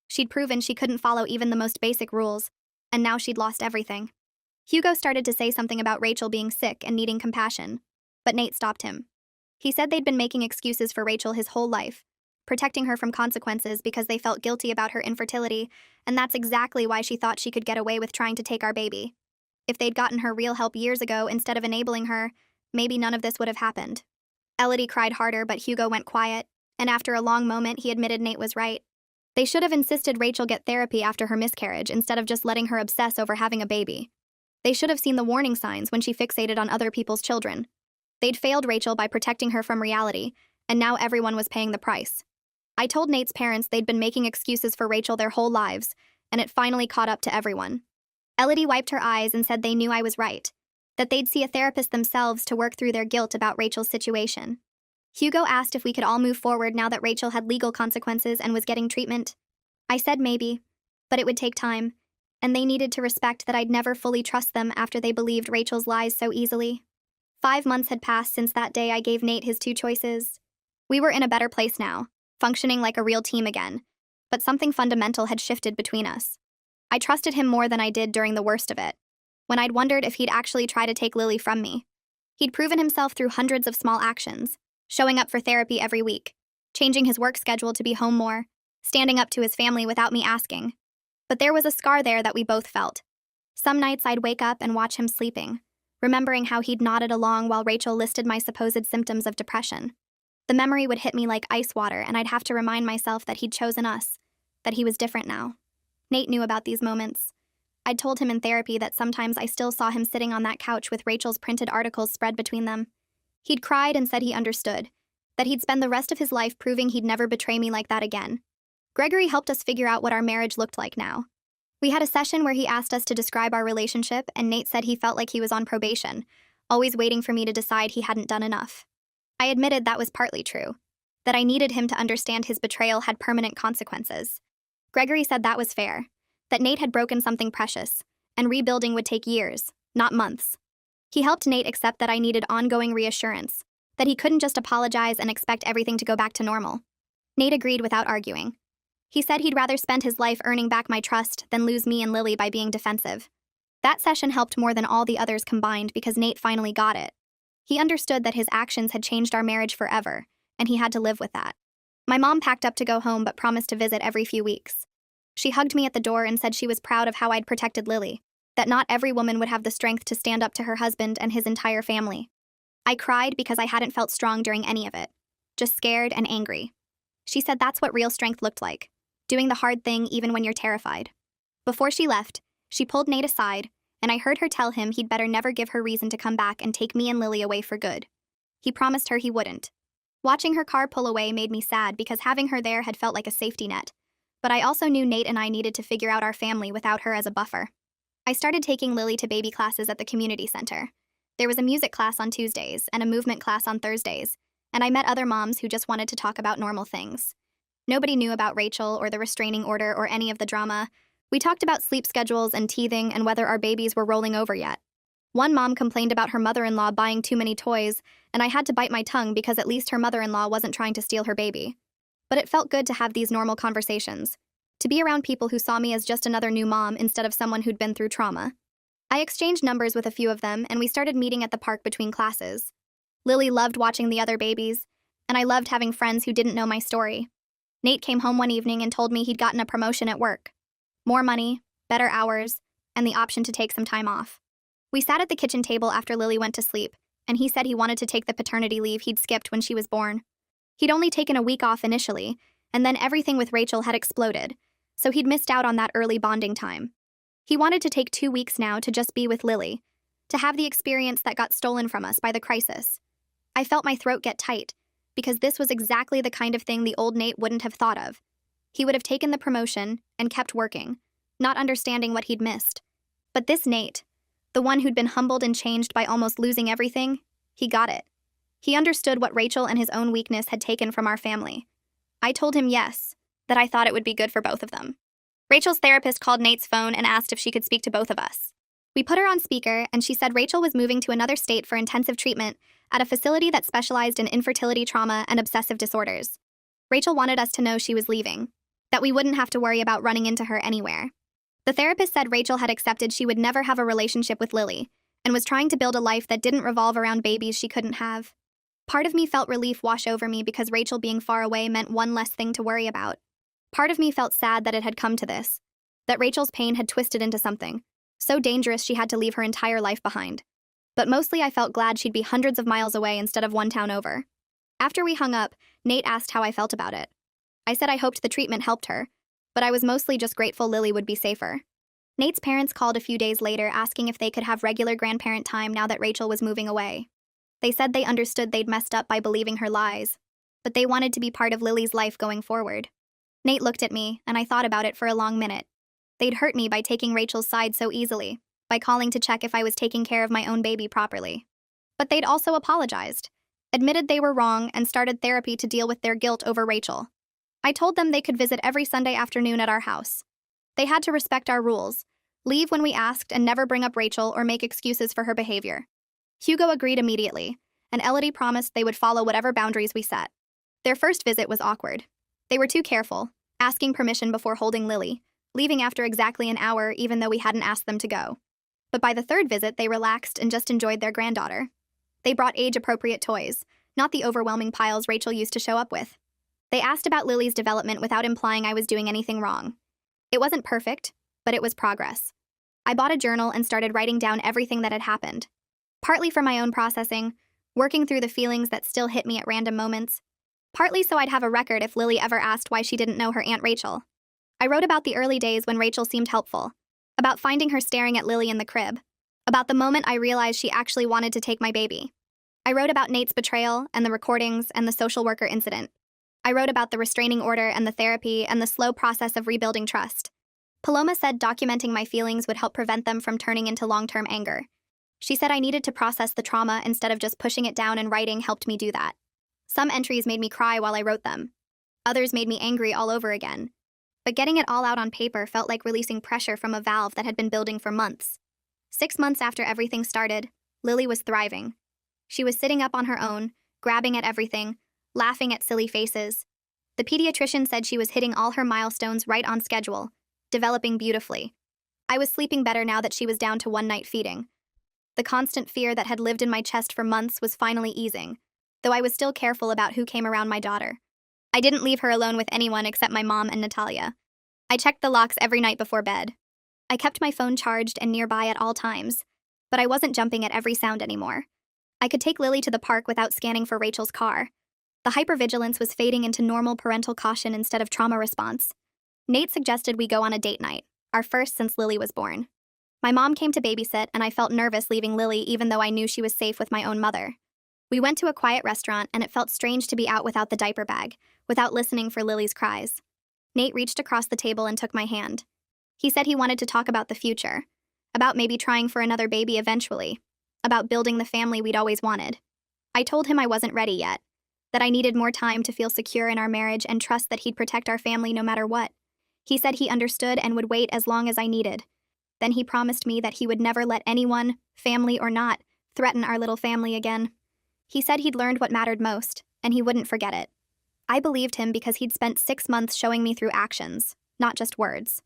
She'd proven she couldn't follow even the most basic rules, and now she'd lost everything. Hugo started to say something about Rachel being sick and needing compassion, but Nate stopped him. He said they'd been making excuses for Rachel his whole life, protecting her from consequences because they felt guilty about her infertility, and that's exactly why she thought she could get away with trying to take our baby. If they'd gotten her real help years ago instead of enabling her, maybe none of this would have happened. Elodie cried harder, but Hugo went quiet, and after a long moment, he admitted Nate was right. They should have insisted Rachel get therapy after her miscarriage instead of just letting her obsess over having a baby. They should have seen the warning signs when she fixated on other people's children. They'd failed Rachel by protecting her from reality, and now everyone was paying the price. I told Nate's parents they'd been making excuses for Rachel their whole lives, and it finally caught up to everyone. Elodie wiped her eyes and said they knew I was right, that they'd see a therapist themselves to work through their guilt about Rachel's situation. Hugo asked if we could all move forward now that Rachel had legal consequences and was getting treatment. I said maybe, but it would take time, and they needed to respect that I'd never fully trust them after they believed Rachel's lies so easily. 5 months had passed since that day I gave Nate his 2 choices. We were in a better place now, functioning like a real team again, but something fundamental had shifted between us. I trusted him more than I did during the worst of it, when I'd wondered if he'd actually try to take Lily from me. He'd proven himself through hundreds of small actions, showing up for therapy every week, changing his work schedule to be home more, standing up to his family without me asking. But there was a scar there that we both felt. Some nights I'd wake up and watch him sleeping, remembering how he'd nodded along while Rachel listed my supposed symptoms of depression. The memory would hit me like ice water, and I'd have to remind myself that he'd chosen us, that he was different now. Nate knew about these moments. I'd told him in therapy that sometimes I still saw him sitting on that couch with Rachel's printed articles spread between them. He'd cried and said he understood, that he'd spend the rest of his life proving he'd never betray me like that again. Gregory helped us figure out what our marriage looked like now. We had a session where he asked us to describe our relationship, and Nate said he felt like he was on probation, always waiting for me to decide he hadn't done enough. I admitted that was partly true, that I needed him to understand his betrayal had permanent consequences. Gregory said that was fair, that Nate had broken something precious, and rebuilding would take years, not months. He helped Nate accept that I needed ongoing reassurance, that he couldn't just apologize and expect everything to go back to normal. Nate agreed without arguing. He said he'd rather spend his life earning back my trust than lose me and Lily by being defensive. That session helped more than all the others combined because Nate finally got it. He understood that his actions had changed our marriage forever, and he had to live with that. My mom packed up to go home but promised to visit every few weeks. She hugged me at the door and said she was proud of how I'd protected Lily, that not every woman would have the strength to stand up to her husband and his entire family. I cried because I hadn't felt strong during any of it, just scared and angry. She said that's what real strength looked like, doing the hard thing even when you're terrified. Before she left, she pulled Nate aside, and I heard her tell him he'd better never give her reason to come back and take me and Lily away for good. He promised her he wouldn't. Watching her car pull away made me sad because having her there had felt like a safety net, but I also knew Nate and I needed to figure out our family without her as a buffer. I started taking Lily to baby classes at the community center. There was a music class on Tuesdays and a movement class on Thursdays, and I met other moms who just wanted to talk about normal things. Nobody knew about Rachel or the restraining order or any of the drama. We talked about sleep schedules and teething and whether our babies were rolling over yet. One mom complained about her mother-in-law buying too many toys, and I had to bite my tongue because at least her mother-in-law wasn't trying to steal her baby. But it felt good to have these normal conversations, to be around people who saw me as just another new mom instead of someone who'd been through trauma. I exchanged numbers with a few of them, and we started meeting at the park between classes. Lily loved watching the other babies, and I loved having friends who didn't know my story. Nate came home one evening and told me he'd gotten a promotion at work. More money, better hours, and the option to take some time off. We sat at the kitchen table after Lily went to sleep, and he said he wanted to take the paternity leave he'd skipped when she was born. He'd only taken a week off initially, and then everything with Rachel had exploded, so he'd missed out on that early bonding time. He wanted to take 2 weeks now to just be with Lily, to have the experience that got stolen from us by the crisis. I felt my throat get tight, because this was exactly the kind of thing the old Nate wouldn't have thought of. He would have taken the promotion and kept working, not understanding what he'd missed. But this Nate, the one who'd been humbled and changed by almost losing everything, he got it. He understood what Rachel and his own weakness had taken from our family. I told him yes, that I thought it would be good for both of them. Rachel's therapist called Nate's phone and asked if she could speak to both of us. We put her on speaker, and she said Rachel was moving to another state for intensive treatment at a facility that specialized in infertility trauma and obsessive disorders. Rachel wanted us to know she was leaving, that we wouldn't have to worry about running into her anywhere. The therapist said Rachel had accepted she would never have a relationship with Lily and was trying to build a life that didn't revolve around babies she couldn't have. Part of me felt relief wash over me because Rachel being far away meant one less thing to worry about. Part of me felt sad that it had come to this, that Rachel's pain had twisted into something so dangerous she had to leave her entire life behind. But mostly I felt glad she'd be hundreds of miles away instead of one town over. After we hung up, Nate asked how I felt about it. I said I hoped the treatment helped her, but I was mostly just grateful Lily would be safer. Nate's parents called a few days later asking if they could have regular grandparent time now that Rachel was moving away. They said they understood they'd messed up by believing her lies, but they wanted to be part of Lily's life going forward. Nate looked at me, and I thought about it for a long minute. They'd hurt me by taking Rachel's side so easily, by calling to check if I was taking care of my own baby properly. But they'd also apologized, admitted they were wrong, and started therapy to deal with their guilt over Rachel. I told them they could visit every Sunday afternoon at our house. They had to respect our rules, leave when we asked, and never bring up Rachel or make excuses for her behavior. Hugo agreed immediately, and Elodie promised they would follow whatever boundaries we set. Their first visit was awkward. They were too careful, asking permission before holding Lily, leaving after exactly an hour even though we hadn't asked them to go. But by the third visit, they relaxed and just enjoyed their granddaughter. They brought age-appropriate toys, not the overwhelming piles Rachel used to show up with. They asked about Lily's development without implying I was doing anything wrong. It wasn't perfect, but it was progress. I bought a journal and started writing down everything that had happened. Partly for my own processing, working through the feelings that still hit me at random moments. Partly so I'd have a record if Lily ever asked why she didn't know her Aunt Rachel. I wrote about the early days when Rachel seemed helpful, about finding her staring at Lily in the crib, about the moment I realized she actually wanted to take my baby. I wrote about Nate's betrayal and the recordings and the social worker incident. I wrote about the restraining order and the therapy and the slow process of rebuilding trust. Paloma said documenting my feelings would help prevent them from turning into long-term anger. She said I needed to process the trauma instead of just pushing it down, and writing helped me do that. Some entries made me cry while I wrote them. Others made me angry all over again. But getting it all out on paper felt like releasing pressure from a valve that had been building for months. 6 months after everything started, Lily was thriving. She was sitting up on her own, grabbing at everything, laughing at silly faces. The pediatrician said she was hitting all her milestones right on schedule, developing beautifully. I was sleeping better now that she was down to one night feeding. The constant fear that had lived in my chest for months was finally easing, though I was still careful about who came around my daughter. I didn't leave her alone with anyone except my mom and Natalia. I checked the locks every night before bed. I kept my phone charged and nearby at all times, but I wasn't jumping at every sound anymore. I could take Lily to the park without scanning for Rachel's car. The hypervigilance was fading into normal parental caution instead of trauma response. Nate suggested we go on a date night, our first since Lily was born. My mom came to babysit, and I felt nervous leaving Lily even though I knew she was safe with my own mother. We went to a quiet restaurant, and it felt strange to be out without the diaper bag, without listening for Lily's cries. Nate reached across the table and took my hand. He said he wanted to talk about the future, about maybe trying for another baby eventually, about building the family we'd always wanted. I told him I wasn't ready yet, that I needed more time to feel secure in our marriage and trust that he'd protect our family no matter what. He said he understood and would wait as long as I needed. Then he promised me that he would never let anyone, family or not, threaten our little family again. He said he'd learned what mattered most, and he wouldn't forget it. I believed him because he'd spent 6 months showing me through actions, not just words.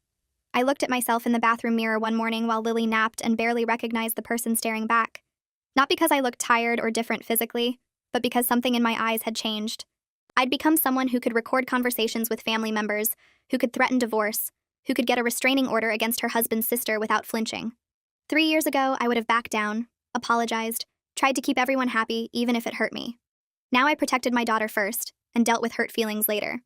I looked at myself in the bathroom mirror one morning while Lily napped and barely recognized the person staring back. Not because I looked tired or different physically, but because something in my eyes had changed. I'd become someone who could record conversations with family members, who could threaten divorce, who could get a restraining order against her husband's sister without flinching. 3 years ago, I would have backed down, apologized, tried to keep everyone happy even if it hurt me. Now I protected my daughter first and dealt with hurt feelings later.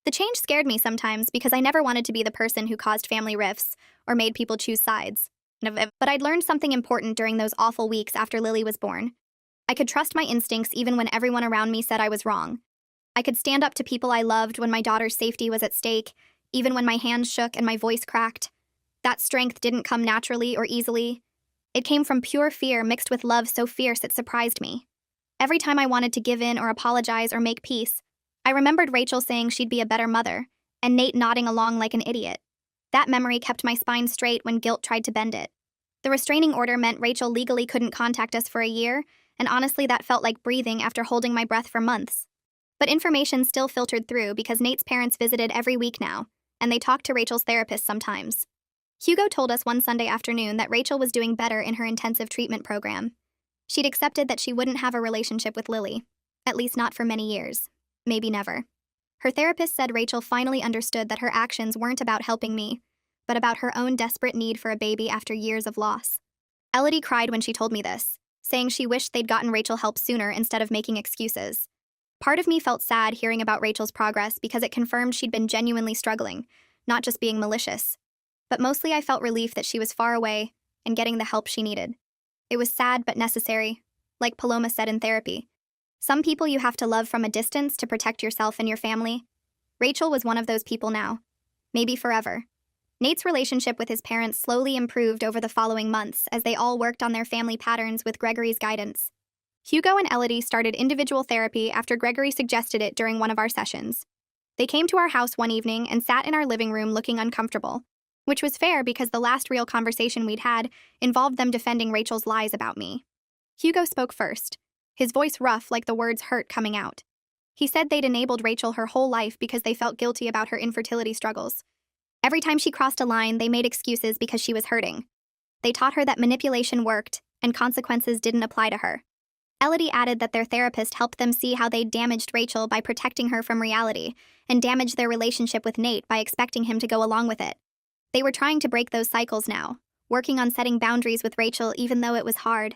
The change scared me sometimes because I never wanted to be the person who caused family rifts or made people choose sides. But I'd learned something important during those awful weeks after Lily was born. I could trust my instincts even when everyone around me said I was wrong. I could stand up to people I loved when my daughter's safety was at stake, even when my hands shook and my voice cracked. That strength didn't come naturally or easily. It came from pure fear mixed with love so fierce it surprised me. Every time I wanted to give in or apologize or make peace, I remembered Rachel saying she'd be a better mother, and Nate nodding along like an idiot. That memory kept my spine straight when guilt tried to bend it. The restraining order meant Rachel legally couldn't contact us for a year, and honestly that felt like breathing after holding my breath for months. But information still filtered through because Nate's parents visited every week now, and they talked to Rachel's therapist sometimes. Hugo told us one Sunday afternoon that Rachel was doing better in her intensive treatment program. She'd accepted that she wouldn't have a relationship with Lily, at least not for many years. Maybe never. Her therapist said Rachel finally understood that her actions weren't about helping me, but about her own desperate need for a baby after years of loss. Elodie cried when she told me this, saying she wished they'd gotten Rachel help sooner instead of making excuses. Part of me felt sad hearing about Rachel's progress because it confirmed she'd been genuinely struggling, not just being malicious. But mostly I felt relief that she was far away and getting the help she needed. It was sad but necessary, like Paloma said in therapy. Some people you have to love from a distance to protect yourself and your family. Rachel was one of those people now. Maybe forever. Nate's relationship with his parents slowly improved over the following months as they all worked on their family patterns with Gregory's guidance. Hugo and Elodie started individual therapy after Gregory suggested it during one of our sessions. They came to our house one evening and sat in our living room looking uncomfortable, which was fair because the last real conversation we'd had involved them defending Rachel's lies about me. Hugo spoke first, his voice rough like the words hurt coming out. He said they'd enabled Rachel her whole life because they felt guilty about her infertility struggles. Every time she crossed a line, they made excuses because she was hurting. They taught her that manipulation worked and consequences didn't apply to her. Elodie added that their therapist helped them see how they'd damaged Rachel by protecting her from reality and damaged their relationship with Nate by expecting him to go along with it. They were trying to break those cycles now, working on setting boundaries with Rachel even though it was hard.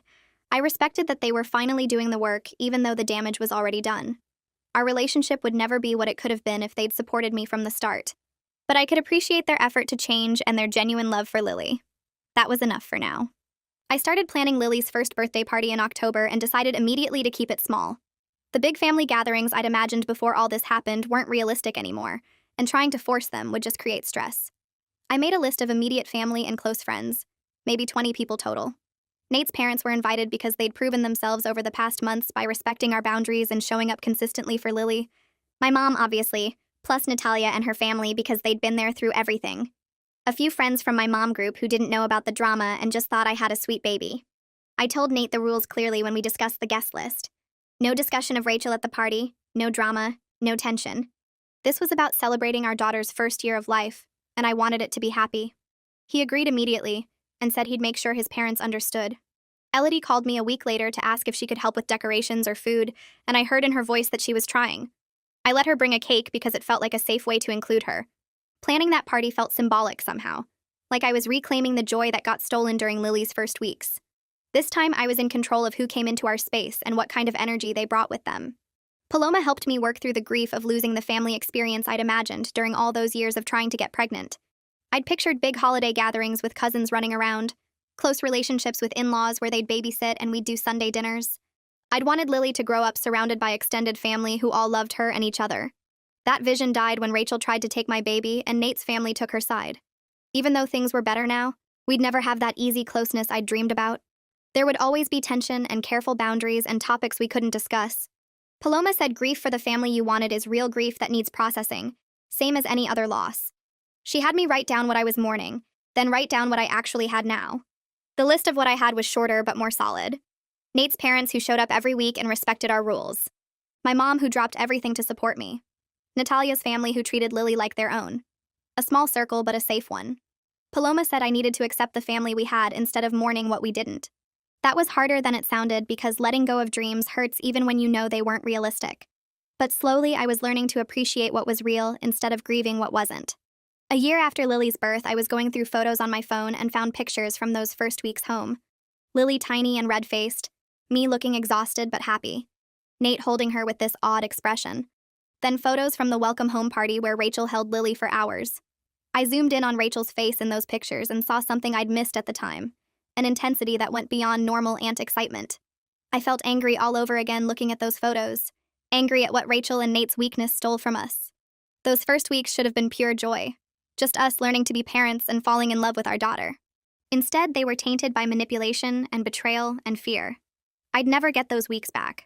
I respected that they were finally doing the work even though the damage was already done. Our relationship would never be what it could have been if they'd supported me from the start. But I could appreciate their effort to change and their genuine love for Lily. That was enough for now. I started planning Lily's first birthday party in October and decided immediately to keep it small. The big family gatherings I'd imagined before all this happened weren't realistic anymore, and trying to force them would just create stress. I made a list of immediate family and close friends, maybe 20 people total. Nate's parents were invited because they'd proven themselves over the past months by respecting our boundaries and showing up consistently for Lily. My mom, obviously, plus Natalia and her family because they'd been there through everything. A few friends from my mom group who didn't know about the drama and just thought I had a sweet baby. I told Nate the rules clearly when we discussed the guest list. No discussion of Rachel at the party, no drama, no tension. This was about celebrating our daughter's first year of life, and I wanted it to be happy. He agreed immediately and said he'd make sure his parents understood. Elodie called me a week later to ask if she could help with decorations or food, and I heard in her voice that she was trying. I let her bring a cake because it felt like a safe way to include her. Planning that party felt symbolic somehow, like I was reclaiming the joy that got stolen during Lily's first weeks. This time I was in control of who came into our space and what kind of energy they brought with them. Paloma helped me work through the grief of losing the family experience I'd imagined during all those years of trying to get pregnant. I'd pictured big holiday gatherings with cousins running around, close relationships with in-laws where they'd babysit and we'd do Sunday dinners. I'd wanted Lily to grow up surrounded by extended family who all loved her and each other. That vision died when Rachel tried to take my baby and Nate's family took her side. Even though things were better now, we'd never have that easy closeness I'd dreamed about. There would always be tension and careful boundaries and topics we couldn't discuss. Paloma said grief for the family you wanted is real grief that needs processing, same as any other loss. She had me write down what I was mourning, then write down what I actually had now. The list of what I had was shorter but more solid. Nate's parents who showed up every week and respected our rules. My mom who dropped everything to support me. Natalia's family who treated Lily like their own. A small circle but a safe one. Paloma said I needed to accept the family we had instead of mourning what we didn't. That was harder than it sounded because letting go of dreams hurts even when you know they weren't realistic. But slowly I was learning to appreciate what was real instead of grieving what wasn't. A year after Lily's birth, I was going through photos on my phone and found pictures from those first weeks home. Lily tiny and red-faced, me looking exhausted but happy. Nate holding her with this odd expression. Then photos from the welcome home party where Rachel held Lily for hours. I zoomed in on Rachel's face in those pictures and saw something I'd missed at the time, an intensity that went beyond normal aunt excitement. I felt angry all over again looking at those photos, angry at what Rachel and Nate's weakness stole from us. Those first weeks should have been pure joy, just us learning to be parents and falling in love with our daughter. Instead, they were tainted by manipulation and betrayal and fear. I'd never get those weeks back.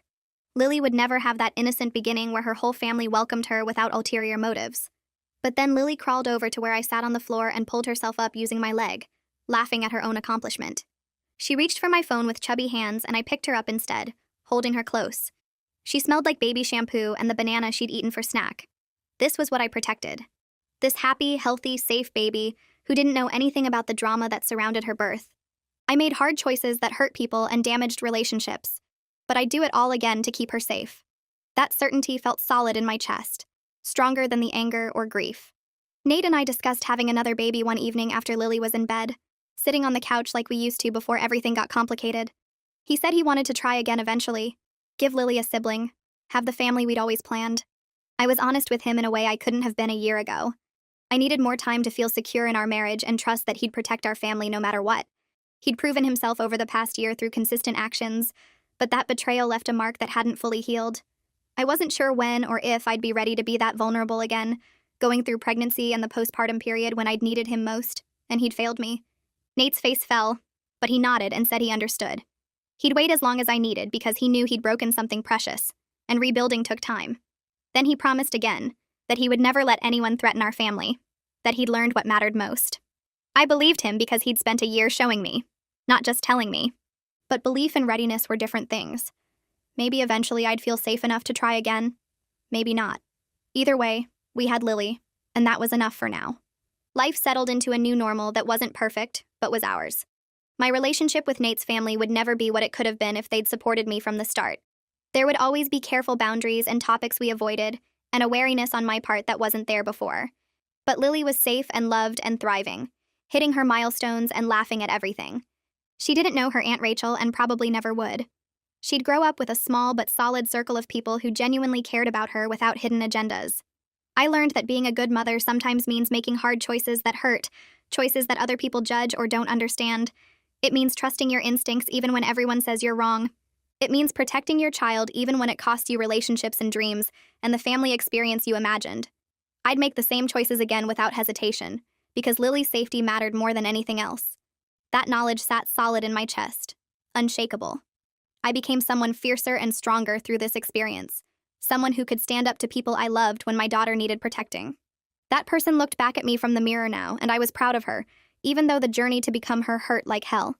Lily would never have that innocent beginning where her whole family welcomed her without ulterior motives. But then Lily crawled over to where I sat on the floor and pulled herself up using my leg, laughing at her own accomplishment. She reached for my phone with chubby hands and I picked her up instead, holding her close. She smelled like baby shampoo and the banana she'd eaten for snack. This was what I protected. This happy, healthy, safe baby who didn't know anything about the drama that surrounded her birth. I made hard choices that hurt people and damaged relationships, but I'd do it all again to keep her safe. That certainty felt solid in my chest, stronger than the anger or grief. Nate and I discussed having another baby one evening after Lily was in bed, sitting on the couch like we used to before everything got complicated. He said he wanted to try again eventually, give Lily a sibling, have the family we'd always planned. I was honest with him in a way I couldn't have been a year ago. I needed more time to feel secure in our marriage and trust that he'd protect our family no matter what. He'd proven himself over the past year through consistent actions, but that betrayal left a mark that hadn't fully healed. I wasn't sure when or if I'd be ready to be that vulnerable again, going through pregnancy and the postpartum period when I'd needed him most, and he'd failed me. Nate's face fell, but he nodded and said he understood. He'd wait as long as I needed because he knew he'd broken something precious, and rebuilding took time. Then he promised again that he would never let anyone threaten our family, that he'd learned what mattered most. I believed him because he'd spent a year showing me, not just telling me. But belief and readiness were different things. Maybe eventually I'd feel safe enough to try again. Maybe not. Either way, we had Lily, and that was enough for now. Life settled into a new normal that wasn't perfect, but was ours. My relationship with Nate's family would never be what it could have been if they'd supported me from the start. There would always be careful boundaries and topics we avoided, and a wariness on my part that wasn't there before. But Lily was safe and loved and thriving, hitting her milestones and laughing at everything. She didn't know her Aunt Rachel and probably never would. She'd grow up with a small but solid circle of people who genuinely cared about her without hidden agendas. I learned that being a good mother sometimes means making hard choices that hurt, choices that other people judge or don't understand. It means trusting your instincts even when everyone says you're wrong. It means protecting your child even when it costs you relationships and dreams and the family experience you imagined. I'd make the same choices again without hesitation, because Lily's safety mattered more than anything else. That knowledge sat solid in my chest, unshakable. I became someone fiercer and stronger through this experience, someone who could stand up to people I loved when my daughter needed protecting. That person looked back at me from the mirror now, and I was proud of her, even though the journey to become her hurt like hell.